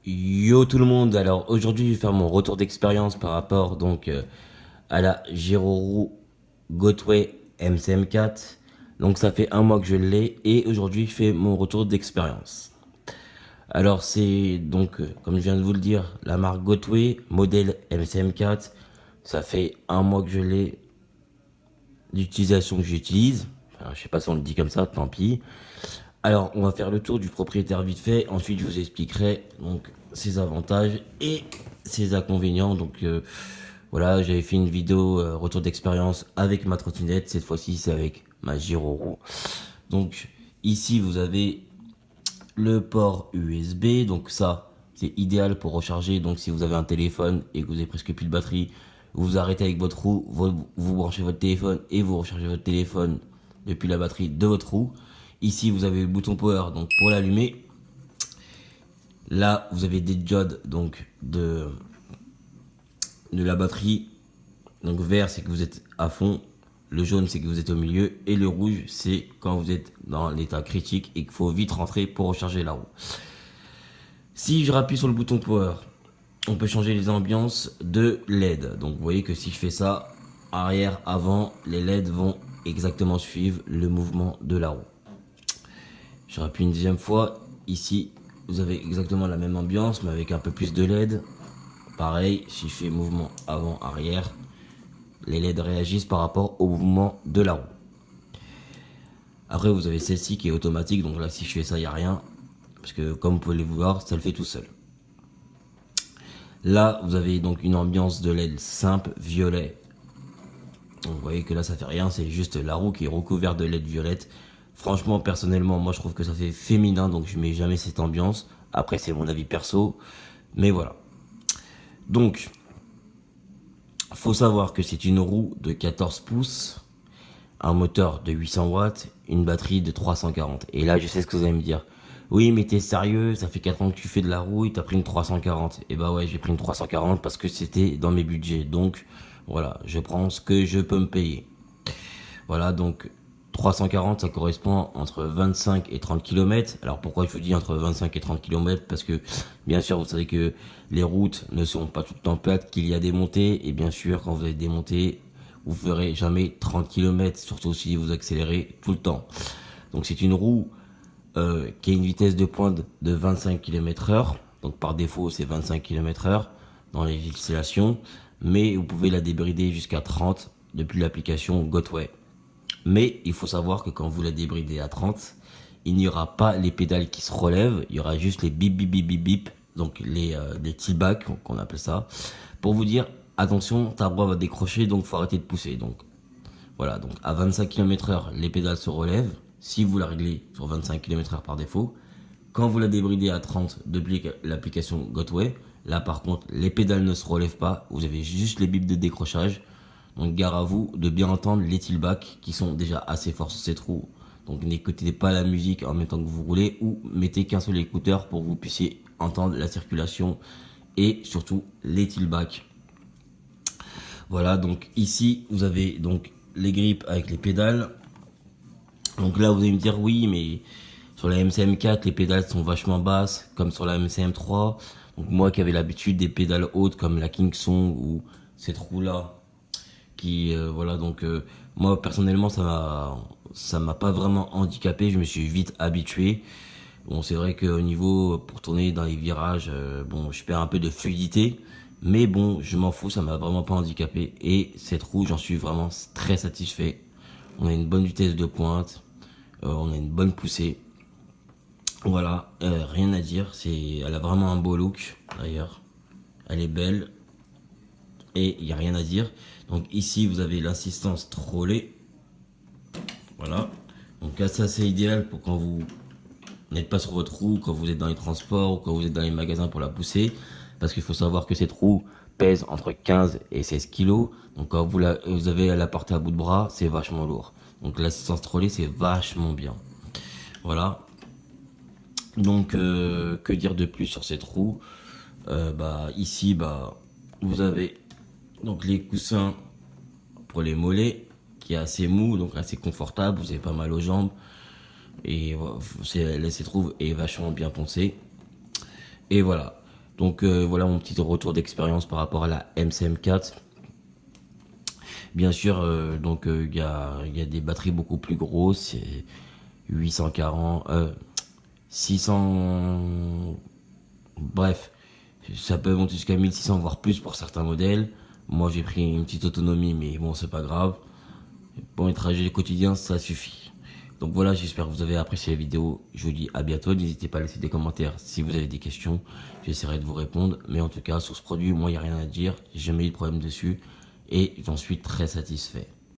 Yo tout le monde, alors aujourd'hui je vais faire mon retour d'expérience par rapport à la Giroro Gotway MCM4. Donc ça fait un mois que je l'ai et aujourd'hui je fais mon retour d'expérience. Alors c'est comme je viens de vous le dire, la marque Gotway, modèle MCM4. Ça fait un mois que je l'ai, d'utilisation que j'utilise. Enfin, je sais pas si on le dit comme ça, tant pis. Alors, on va faire le tour du propriétaire vite fait. Ensuite, je vous expliquerai ses avantages et ses inconvénients. Voilà, j'avais fait une vidéo retour d'expérience avec ma trottinette. Cette fois-ci, c'est avec ma Giroro. Donc, ici, vous avez le port USB. Donc ça, c'est idéal pour recharger. Donc, si vous avez un téléphone et que vous avez presque plus de batterie, vous arrêtez avec votre roue, vous branchez votre téléphone et vous rechargez votre téléphone depuis la batterie de votre roue. Ici, vous avez le bouton power donc pour l'allumer. Là, vous avez des diodes de la batterie. Donc vert, c'est que vous êtes à fond. Le jaune, c'est que vous êtes au milieu. Et le rouge, c'est quand vous êtes dans l'état critique et qu'il faut vite rentrer pour recharger la roue. Si je rappuie sur le bouton power, on peut changer les ambiances de LED. Donc vous voyez que si je fais ça, arrière, avant, les LED vont exactement suivre le mouvement de la roue. Je rappuie une deuxième fois. Ici, vous avez exactement la même ambiance, mais avec un peu plus de LED. Pareil, si je fais mouvement avant-arrière, les LED réagissent par rapport au mouvement de la roue. Après, vous avez celle-ci qui est automatique. Donc là, si je fais ça, il n'y a rien. Parce que comme vous pouvez le voir, ça le fait tout seul. Là, vous avez donc une ambiance de LED simple, violet. Donc, vous voyez que là, ça fait rien. C'est juste la roue qui est recouverte de LED violette. Franchement, personnellement, moi je trouve que ça fait féminin, donc je mets jamais cette ambiance. Après, c'est mon avis perso, mais voilà. Donc, faut savoir que c'est une roue de 14 pouces, un moteur de 800 watts, une batterie de 340. Et là, je sais ce que vous allez me dire. Oui, mais t'es sérieux, ça fait 4 ans que tu fais de la roue et t'as pris une 340. Et bah ouais, j'ai pris une 340 parce que c'était dans mes budgets. Donc, voilà, je prends ce que je peux me payer. Voilà, donc 340, ça correspond entre 25 et 30 km. Alors pourquoi je vous dis entre 25 et 30 km? Parce que bien sûr, vous savez que les routes ne sont pas tout le temps plates, qu'il y a des montées. Et bien sûr, quand vous avez des montées, vous ferez jamais 30 km, surtout si vous accélérez tout le temps. Donc c'est une roue qui a une vitesse de pointe de 25 km heure. Donc par défaut, c'est 25 km heure dans les législations. Mais vous pouvez la débrider jusqu'à 30 depuis l'application Gotway. Mais il faut savoir que quand vous la débridez à 30, il n'y aura pas les pédales qui se relèvent, il y aura juste les bip bip bip bip bip, donc les tillbacks qu'on appelle ça, pour vous dire attention, ta roue va décrocher, donc faut arrêter de pousser. Donc voilà, donc à 25 km heure, les pédales se relèvent, si vous la réglez sur 25 km heure par défaut. Quand vous la débridez à 30 depuis l'application Gotway, là par contre, les pédales ne se relèvent pas, vous avez juste les bips de décrochage. Donc gare à vous de bien entendre les tillbacks qui sont déjà assez forts sur cette roue. Donc n'écoutez pas la musique en même temps que vous roulez ou mettez qu'un seul écouteur pour que vous puissiez entendre la circulation et surtout les tillbacks. Voilà, donc ici vous avez donc les grippes avec les pédales. Donc là vous allez me dire oui, mais sur la MCM4 les pédales sont vachement basses comme sur la MCM3. Donc moi qui avais l'habitude des pédales hautes comme la Kingsong ou cette roue là voilà, moi personnellement ça m'a pas vraiment handicapé, je me suis vite habitué. Bon, c'est vrai qu'au niveau pour tourner dans les virages, bon, je perds un peu de fluidité, mais bon, je m'en fous, ça m'a vraiment pas handicapé. Et cette roue, j'en suis vraiment très satisfait. On a une bonne vitesse de pointe, on a une bonne poussée. Voilà, rien à dire, elle a vraiment un beau look d'ailleurs. Elle est belle, et il n'y a rien à dire. Donc ici vous avez l'assistance trolley. Voilà. Donc là, ça c'est idéal pour quand vous n'êtes pas sur votre roue, quand vous êtes dans les transports ou quand vous êtes dans les magasins pour la pousser. Parce qu'il faut savoir que cette roue pèse entre 15 et 16 kilos. Donc quand vous avez à la porter à bout de bras, c'est vachement lourd. Donc l'assistance trolley c'est vachement bien. Voilà. Donc que dire de plus sur cette roue? Ici vous avez donc les coussins pour les mollets qui est assez mou, donc assez confortable, vous avez pas mal aux jambes et cette roue est vachement bien poncée. Et voilà, Donc voilà mon petit retour d'expérience par rapport à la MCM4. Bien sûr, il y a des batteries beaucoup plus grosses, c'est 840, 600, bref, ça peut monter jusqu'à 1600 voire plus pour certains modèles. Moi j'ai pris une petite autonomie, mais bon c'est pas grave. Pour mes trajets quotidiens ça suffit. Donc voilà, j'espère que vous avez apprécié la vidéo. Je vous dis à bientôt. N'hésitez pas à laisser des commentaires si vous avez des questions. J'essaierai de vous répondre. Mais en tout cas, sur ce produit, moi, il n'y a rien à dire. J'ai jamais eu de problème dessus. Et j'en suis très satisfait.